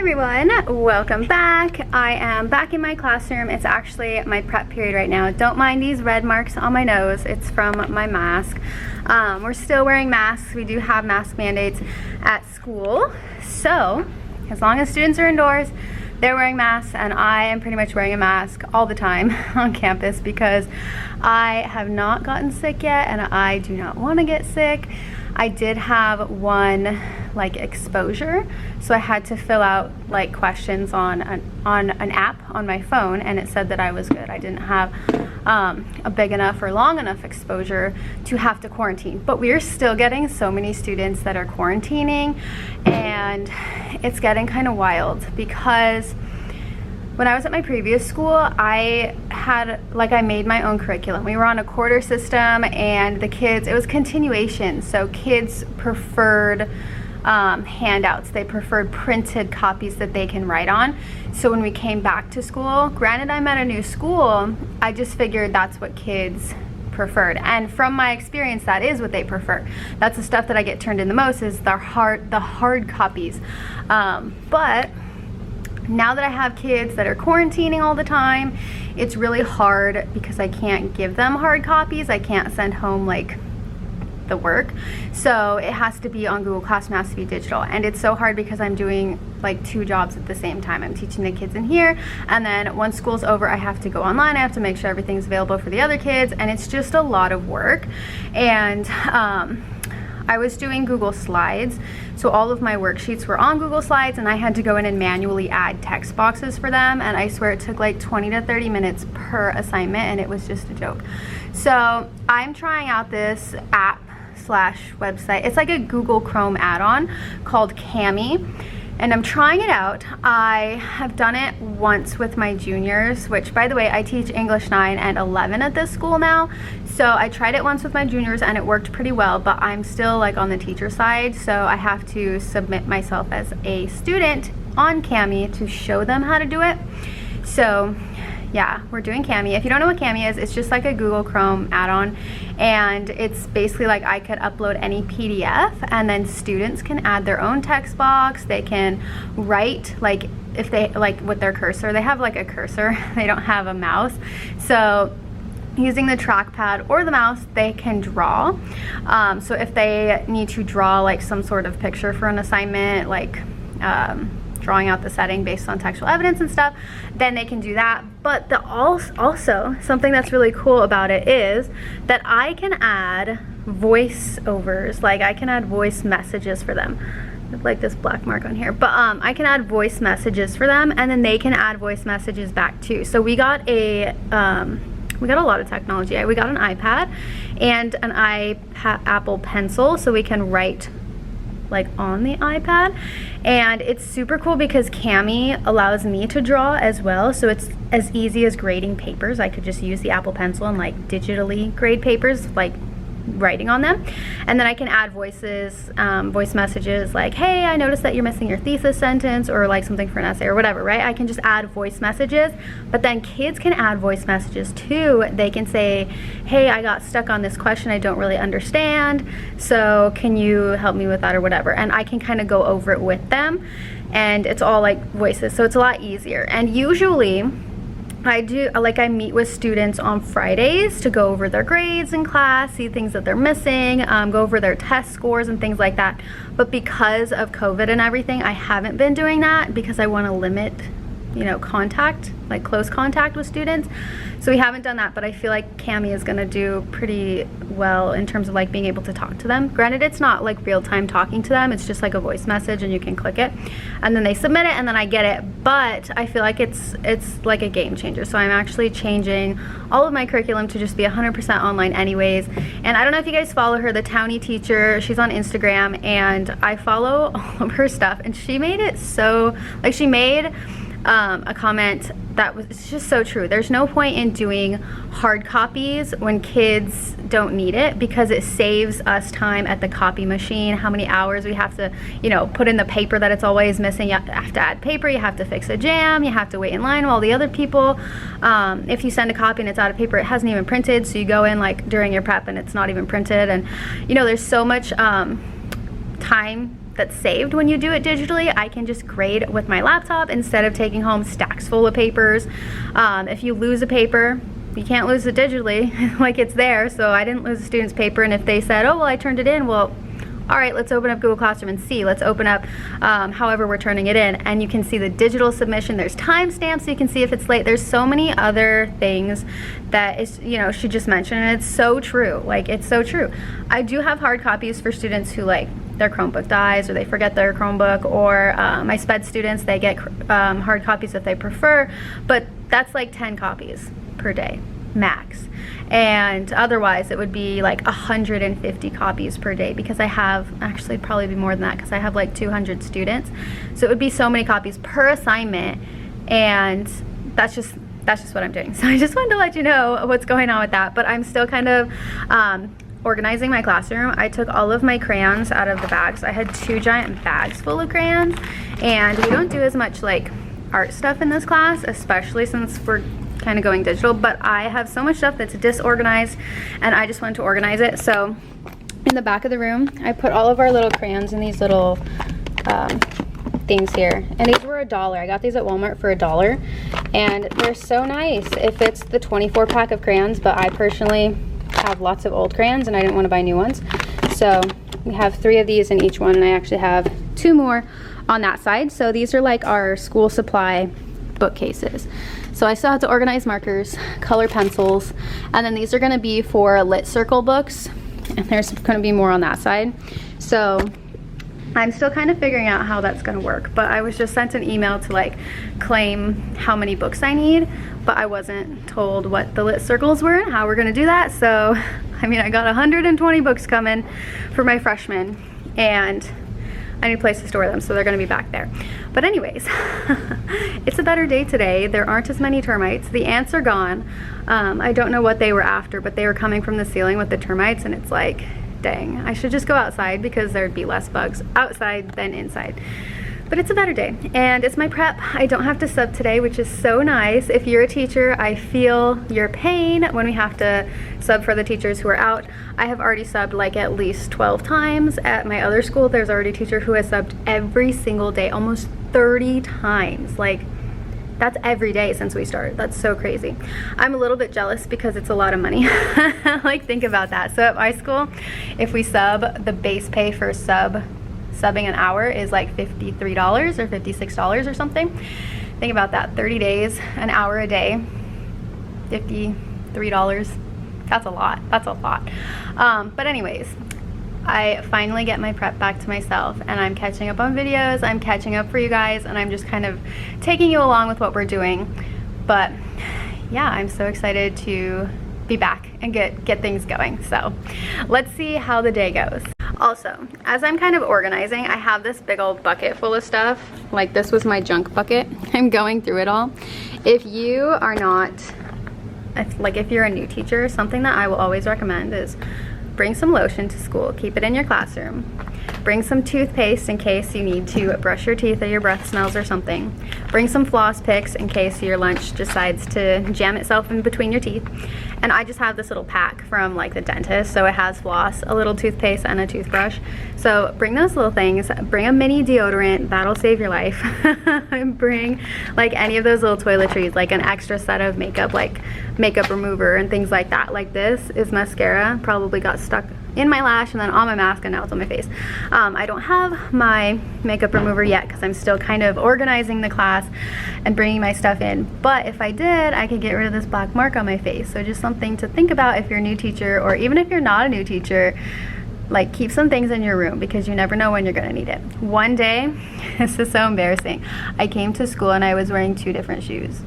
everyone, welcome back. I am back in my classroom. It's actually my prep period right now. Don't mind these red marks on my nose. It's from my mask. We're still wearing masks. We do have mask mandates at school. So as long as students are indoors, they're wearing masks, and I am pretty much wearing a mask all the time on campus because I have not gotten sick yet and I do not want to get sick. I did have one exposure, so I had to fill out questions on an app on my phone, and it said that I was good. I didn't have a big enough or long enough exposure to have to quarantine, but we're still getting so many students that are quarantining, and it's getting kind of wild because when I was at my previous school, I made my own curriculum. We were on a quarter system, and the kids, it was continuation, so kids preferred handouts. They preferred printed copies that they can write on. So when we came back to school, granted I'm at a new school, I just figured that's what kids preferred, and from my experience that is what they prefer. That's the stuff that I get turned in the most, is the hard copies. But now that I have kids that are quarantining all the time, it's really hard because I can't give them hard copies. I can't send home the work, so it has to be on Google Classroom, it has to be digital, and it's so hard because I'm doing two jobs at the same time. I'm teaching the kids in here, and then once school's over I have to go online. I have to make sure everything's available for the other kids, and it's just a lot of work. And I was doing Google Slides, so all of my worksheets were on Google Slides, and I had to go in and manually add text boxes for them, and I swear it took 20 to 30 minutes per assignment, and it was just a joke. So I'm trying out this app slash website. It's like a Google Chrome add-on called Cami, and I'm trying it out. I have done it once with my juniors, which, by the way, I teach English 9 and 11 at this school now. So I tried it once with my juniors and it worked pretty well, but I'm still on the teacher side, so I have to submit myself as a student on Cami to show them how to do it. So yeah, we're doing Cami. If you don't know what Cami is, it's just a Google Chrome add-on, and it's basically I could upload any PDF, and then students can add their own text box. They can write, if they with their cursor. They have a cursor, they don't have a mouse, so using the trackpad or the mouse they can draw. So if they need to draw some sort of picture for an assignment, drawing out the setting based on textual evidence and stuff, then they can do that. But also something that's really cool about it is that I can add voiceovers. I can add voice messages for them. I have this black mark on here, but I can add voice messages for them, and then they can add voice messages back too. So we got a lot of technology. We got an iPad and an Apple Pencil, so we can write on the iPad, and it's super cool because Cami allows me to draw as well, so it's as easy as grading papers. I could just use the Apple Pencil and digitally grade papers, writing on them, and then I can add voice messages hey, I noticed that you're missing your thesis sentence, or something for an essay or whatever, right? I can just add voice messages, but then kids can add voice messages too. They can say, hey, I got stuck on this question, I don't really understand, so can you help me with that, or whatever, and I can kind of go over it with them, and it's all voices, so it's a lot easier. And usually I meet with students on Fridays to go over their grades in class, see things that they're missing, go over their test scores and things like that. But because of COVID and everything, I haven't been doing that because I want to limit, contact, close contact with students. So we haven't done that, but I feel like Cami is going to do pretty well in terms of like being able to talk to them. Granted, it's not like real-time talking to them, it's just like a voice message and you can click it and then they submit it and then I get it. But I feel like it's like a game changer. So I'm actually changing all of my curriculum to just be 100% online anyways. And I don't know if you guys follow her, the Townie teacher, she's on Instagram and I follow all of her stuff, and she made it so, like, she made a comment that was, it's just so true. There's no point in doing hard copies when kids don't need it, because it saves us time at the copy machine, how many hours we have to, you know, put in the paper that it's always missing. You have to add paper, you have to fix a jam, you have to wait in line while the other people, if you send a copy and it's out of paper, it hasn't even printed, so you go in like during your prep and it's not even printed. And you know, there's so much time that's saved when you do it digitally. I can just grade with my laptop instead of taking home stacks full of papers. If you lose a paper, you can't lose it digitally, like it's there. So I didn't lose a student's paper, and if they said, oh, well, I turned it in, well, all right, let's open up Google Classroom and see. Let's open up however we're turning it in, and you can see the digital submission. There's timestamps so you can see if it's late. There's so many other things that is, you know, she just mentioned, and it's so true. Like, it's so true. I do have hard copies for students who, like, their Chromebook dies or they forget their Chromebook, or my SPED students, they get hard copies if they prefer, but that's like 10 copies per day max, and otherwise it would be like 150 copies per day, because I have, actually probably be more than that, because I have like 200 students, so it would be so many copies per assignment, and that's just what I'm doing. So I just wanted to let you know what's going on with that. But I'm still kind of organizing my classroom. I took all of my crayons out of the bags. I had 2 giant bags full of crayons, and we don't do as much like art stuff in this class, especially since we're kind of going digital, but I have so much stuff that's disorganized, and I just wanted to organize it. So in the back of the room, I put all of our little crayons in these little things here, and these were $1. I got these at Walmart for $1, and they're so nice. If it's the 24 pack of crayons, but I personally have lots of old crayons and I didn't want to buy new ones, so we have 3 of these in each one, and I actually have 2 more on that side. So these are like our school supply bookcases. So I still have to organize markers, color pencils, and then these are going to be for lit circle books, and there's going to be more on that side. So I'm still kind of figuring out how that's going to work, but I was just sent an email to like claim how many books I need, but I wasn't told what the lit circles were and how we're going to do that. So I mean, I got 120 books coming for my freshmen, and I need a place to store them, so they're going to be back there. But anyways, it's a better day today. There aren't as many termites. The ants are gone. I don't know what they were after, but they were coming from the ceiling with the termites, and it's like, dang, I should just go outside because there'd be less bugs outside than inside. But it's a better day, and it's my prep. I don't have to sub today, which is so nice. If you're a teacher, I feel your pain when we have to sub for the teachers who are out. I have already subbed like at least 12 times. At my other school, there's already a teacher who has subbed every single day, almost 30 times. Like, that's every day since we started. That's so crazy. I'm a little bit jealous because it's a lot of money. Like, think about that. So at my school, if we sub, the base pay for subbing an hour is like $53 or $56 or something. Think about that. 30 days, an hour a day, $53. That's a lot. That's a lot. But anyways, I finally get my prep back to myself, and I'm catching up on videos. I'm catching up for you guys, and I'm just kind of taking you along with what we're doing. But yeah, I'm so excited to be back and get things going. So let's see how the day goes. Also, as I'm kind of organizing, I have this big old bucket full of stuff. Like, this was my junk bucket. I'm going through it all. If you are not, if you're a new teacher, something that I will always recommend is bring some lotion to school. Keep it in your classroom. Bring some toothpaste in case you need to brush your teeth or your breath smells or something. Bring some floss picks in case your lunch decides to jam itself in between your teeth. And I just have this little pack from like the dentist, so it has floss, a little toothpaste, and a toothbrush. So bring those little things. Bring a mini deodorant, that'll save your life. And bring like any of those little toiletries, like an extra set of makeup, like makeup remover and things like that. Like, this is mascara, probably got stuck in my lash and then on my mask, and now it's on my face. I don't have my makeup remover yet because I'm still kind of organizing the class and bringing my stuff in, but if I did, I could get rid of this black mark on my face. So just something to think about if you're a new teacher, or even if you're not a new teacher. Like, keep some things in your room because you never know when you're gonna need it. One day, this is so embarrassing, I came to school and I was wearing 2 different shoes.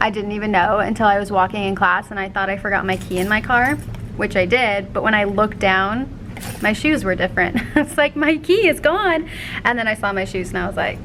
I didn't even know until I was walking in class, and I thought I forgot my key in my car, which I did, but when I looked down, my shoes were different. It's like, my key is gone. And then I saw my shoes and I was like,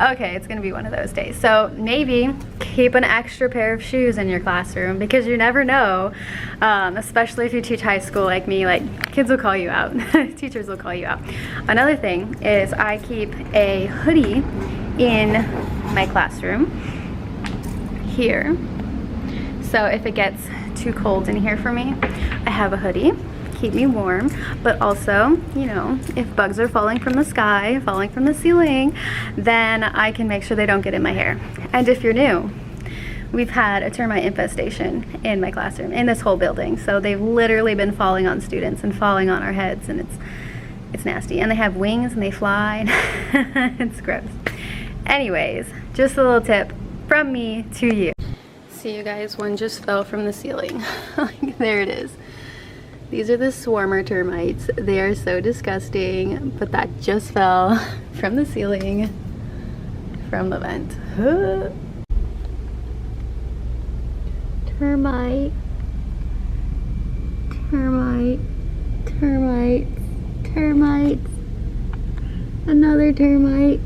okay, it's gonna be one of those days. So maybe keep an extra pair of shoes in your classroom, because you never know, especially if you teach high school like me, like, kids will call you out. Teachers will call you out. Another thing is I keep a hoodie in my classroom here. So if it gets too cold in here for me, I have a hoodie. keep me warm, but also, you know, if bugs are falling from the sky, falling from the ceiling, then I can make sure they don't get in my hair. And if you're new, we've had a termite infestation in my classroom, in this whole building. So they've literally been falling on students and falling on our heads, and it's nasty. And they have wings and they fly. It's gross. Anyways, just a little tip from me to you. See you guys, one just fell from the ceiling. Like, there it is. These are the swarmer termites. They are so disgusting, but that just fell from the ceiling from the vent. Termite, termite, termite, termites, another termite,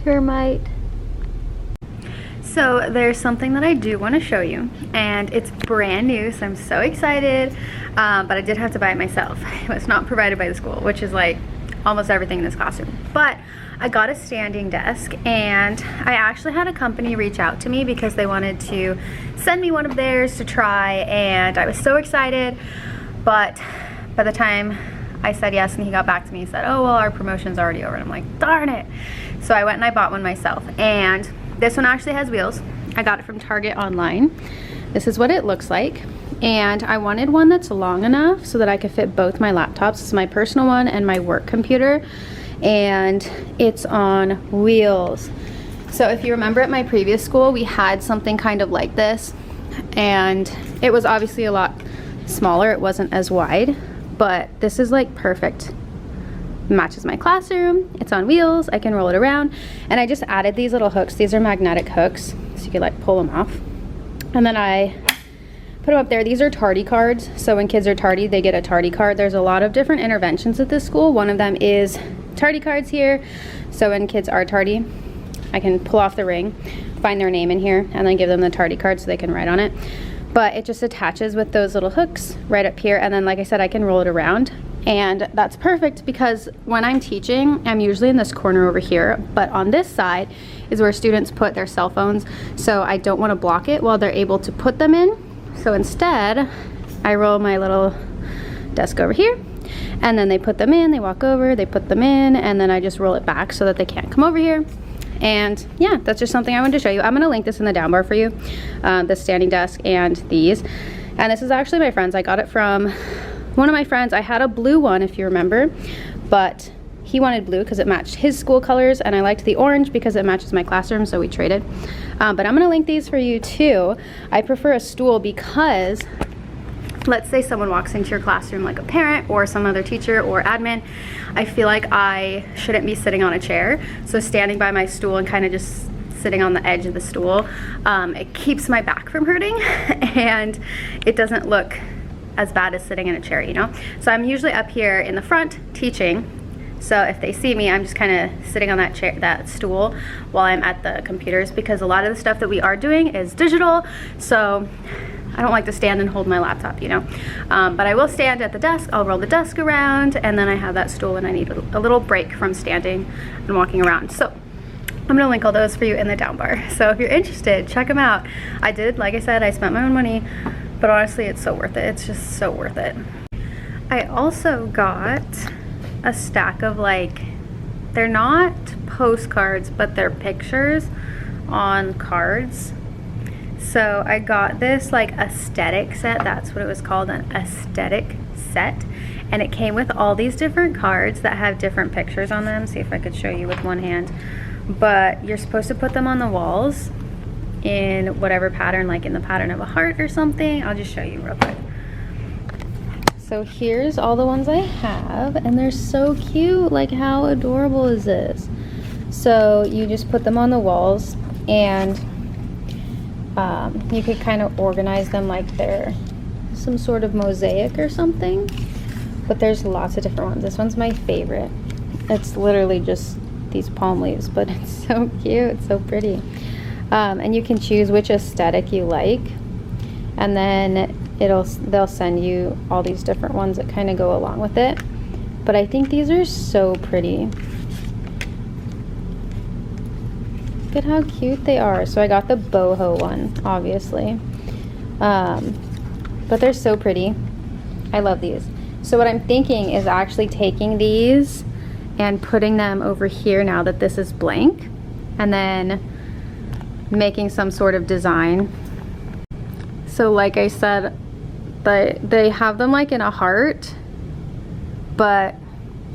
termite. So there's something that I do want to show you, and it's brand new, so I'm so excited, but I did have to buy it myself. It was not provided by the school, which is like almost everything in this classroom. But I got a standing desk, and I actually had a company reach out to me because they wanted to send me one of theirs to try, and I was so excited. But by the time I said yes and he got back to me, he said, oh well, our promotion's already over. And I'm like, darn it. So I went and I bought one myself, and this one actually has wheels. I got it from Target online. This is what it looks like. And I wanted one that's long enough so that I could fit both my laptops. This is my personal one and my work computer. And it's on wheels. So if you remember at my previous school, we had something kind of like this. And it was obviously a lot smaller. It wasn't as wide. But this is like perfect. Matches my classroom. It's on wheels. I can roll it around. And I just added these little hooks. These are magnetic hooks, so you could like pull them off. And then I put them up there. These are tardy cards. So when kids are tardy, they get a tardy card. There's a lot of different interventions at this school. One of them is tardy cards here. So when kids are tardy, I can pull off the ring, find their name in here, and then give them the tardy card so they can write on it. But it just attaches with those little hooks right up here. And then, like I said, I can roll it around. And that's perfect because when I'm teaching, I'm usually in this corner over here, but on this side is where students put their cell phones. So I don't want to block it while they're able to put them in. So instead, I roll my little desk over here, and then they put them in, they walk over, they put them in, and then I just roll it back so that they can't come over here. And yeah, that's just something I wanted to show you. I'm going to link this in the down bar for you, the standing desk and these. And this is actually my friend's. I got it from one of my friends. I had a blue one, if you remember, but he wanted blue because it matched his school colors, and I liked the orange because it matches my classroom, so we traded. But I'm going to link these for you too. I prefer a stool because let's say someone walks into your classroom, like a parent or some other teacher or admin. I feel like I shouldn't be sitting on a chair, so standing by my stool and kind of just sitting on the edge of the stool, it keeps my back from hurting and it doesn't look as bad as sitting in a chair, you know? So I'm usually up here in the front teaching. So if they see me, I'm just kind of sitting on that chair, that stool, while I'm at the computers, because a lot of the stuff that we are doing is digital. So I don't like to stand and hold my laptop, you know? But I will stand at the desk. I'll roll the desk around, and then I have that stool when I need a little break from standing and walking around. So I'm gonna link all those for you in the down bar. So if you're interested, check them out. I did, like I said, I spent my own money, but honestly, it's so worth it. It's just so worth it. I also got a stack of, like, they're not postcards, but they're pictures on cards. So I got this like aesthetic set. That's what it was called, an aesthetic set. And it came with all these different cards that have different pictures on them. See if I could show you with one hand. But you're supposed to put them on the walls in whatever pattern, like in the pattern of a heart or something. I'll just show you real quick. So here's all the ones I have, and they're so cute. Like, how adorable is this? So you just put them on the walls, and you could kind of organize them like they're some sort of mosaic or something. But there's lots of different ones. This one's my favorite. It's literally just these palm leaves, but it's so cute. It's so pretty. And you can choose which aesthetic you like, and then they'll send you all these different ones that kind of go along with it. But I think these are so pretty. Look at how cute they are. So I got the boho one, obviously, but they're so pretty. I love these. So what I'm thinking is actually taking these and putting them over here now that this is blank, and then making some sort of design. So like I said, they have them like in a heart, but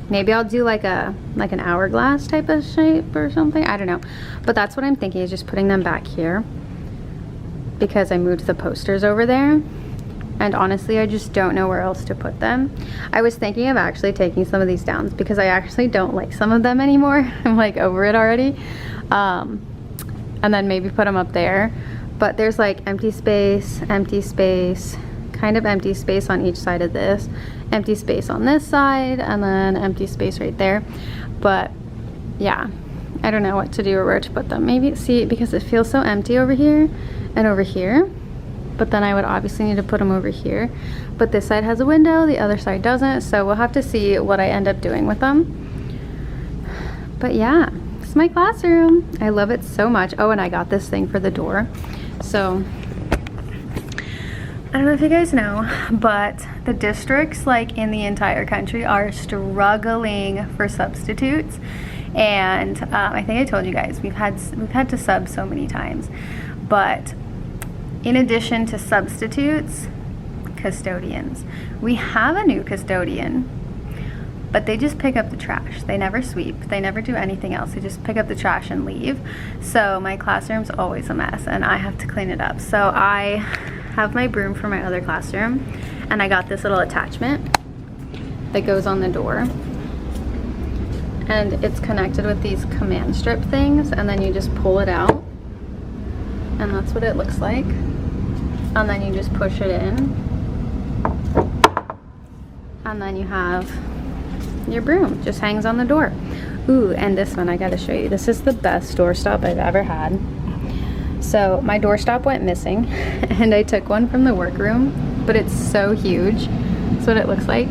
maybe I'll do like an hourglass type of shape or something. I don't know. But that's what I'm thinking, is just putting them back here, because I moved the posters over there. And honestly, I just don't know where else to put them. I was thinking of actually taking some of these down because I actually don't like some of them anymore. I'm like over it already. And then maybe put them up there. But there's like empty space, kind of empty space on each side of this, empty space on this side, and then empty space right there. But yeah, I don't know what to do or where to put them. Maybe, see, because it feels so empty over here and over here. But then I would obviously need to put them over here. But this side has a window, the other side doesn't. So we'll have to see what I end up doing with them. But yeah, this is my classroom. I love it so much. Oh, and I got this thing for the door. So I don't know if you guys know, but the districts like in the entire country are struggling for substitutes. And I think I told you guys, we've had to sub so many times. But in addition to substitutes, custodians. We have a new custodian, but they just pick up the trash. They never sweep. They never do anything else. They just pick up the trash and leave. So my classroom's always a mess and I have to clean it up. So I have my broom for my other classroom, and I got this little attachment that goes on the door. And it's connected with these command strip things, and then you just pull it out. And that's what it looks like. And then you just push it in. And then you have your broom. Just hangs on the door. Ooh, and this one I gotta show you. This is the best doorstop I've ever had. So my doorstop went missing and I took one from the workroom, but it's so huge. That's what it looks like.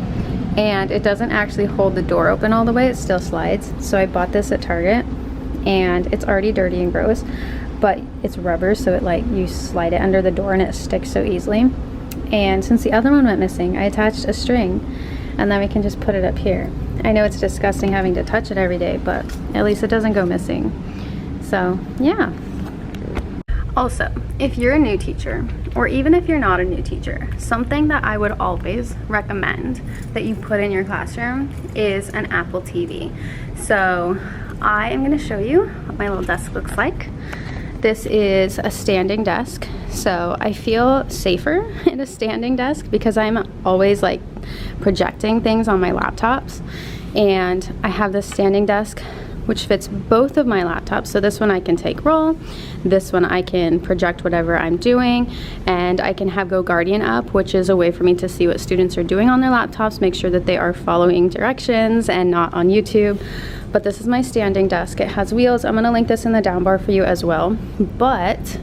And it doesn't actually hold the door open all the way, it still slides. So I bought this at Target, and it's already dirty and gross, but it's rubber, so it like, you slide it under the door and it sticks so easily. And since the other one went missing, I attached a string, and then we can just put it up here. I know it's disgusting having to touch it every day, but at least it doesn't go missing. So yeah. Also, if you're a new teacher, or even if you're not a new teacher, something that I would always recommend that you put in your classroom is an Apple TV. So I am going to show you what my little desk looks like. This is a standing desk, so I feel safer in a standing desk because I'm always like projecting things on my laptops, and I have this standing desk which fits both of my laptops. So this one I can take roll, this one I can project whatever I'm doing, and I can have Go Guardian up, which is a way for me to see what students are doing on their laptops, make sure that they are following directions and not on YouTube. But this is my standing desk. It has wheels. I'm gonna link this in the down bar for you as well. But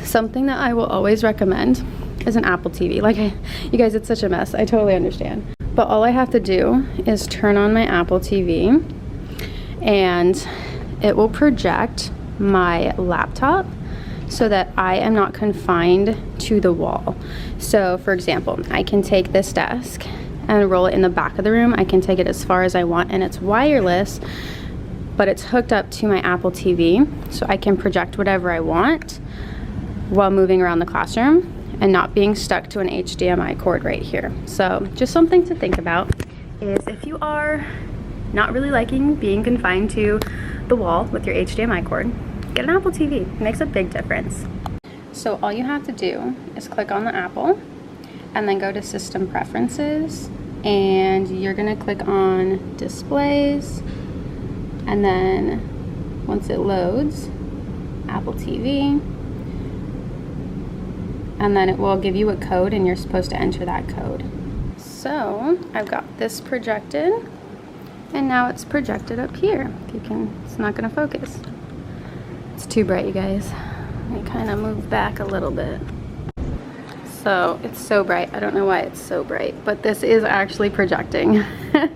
something that I will always recommend is an Apple TV. Like, you guys, it's such a mess. I totally understand. But all I have to do is turn on my Apple TV, and it will project my laptop so that I am not confined to the wall. So for example, I can take this desk and roll it in the back of the room. I can take it as far as I want, and it's wireless, but it's hooked up to my Apple TV, so I can project whatever I want while moving around the classroom and not being stuck to an HDMI cord right here. So just something to think about is, if you are not really liking being confined to the wall with your HDMI cord, get an Apple TV. It makes a big difference. So all you have to do is click on the Apple and then go to System Preferences, and you're gonna click on Displays, and then once it loads, Apple TV, and then it will give you a code, and you're supposed to enter that code. So I've got this projected, and now it's projected up here. You can, it's not gonna focus. It's too bright, you guys. Let me kind of move back a little bit. So it's so bright. I don't know why it's so bright, but this is actually projecting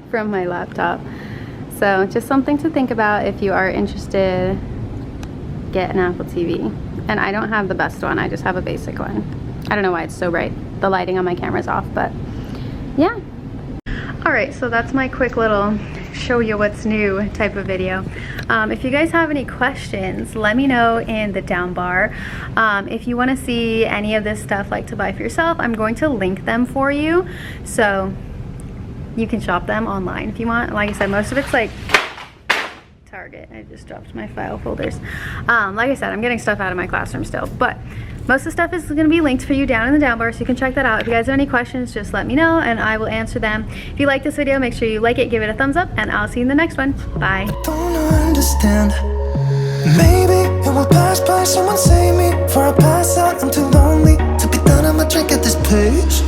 from my laptop. So just something to think about if you are interested. Get an Apple TV. And I don't have the best one, I just have a basic one. I don't know why it's so bright. The lighting on my camera is off, but yeah. All right, so that's my quick little show you what's new type of video. If you guys have any questions, let me know in the down bar. If you want to see any of this stuff like to buy for yourself, I'm going to link them for you, so you can shop them online if you want. Like I said, most of it's like Target. I just dropped my file folders. Like I said, I'm getting stuff out of my classroom still, but most of the stuff is going to be linked for you down in the down bar, so you can check that out. If you guys have any questions, just let me know and I will answer them. If you like this video, make sure you like it, give it a thumbs up, and I'll see you in the next one. Bye. Don't understand. Maybe it will pass by. Someone save me before I pass out. I'm too lonely to be done. I'ma drink at this page.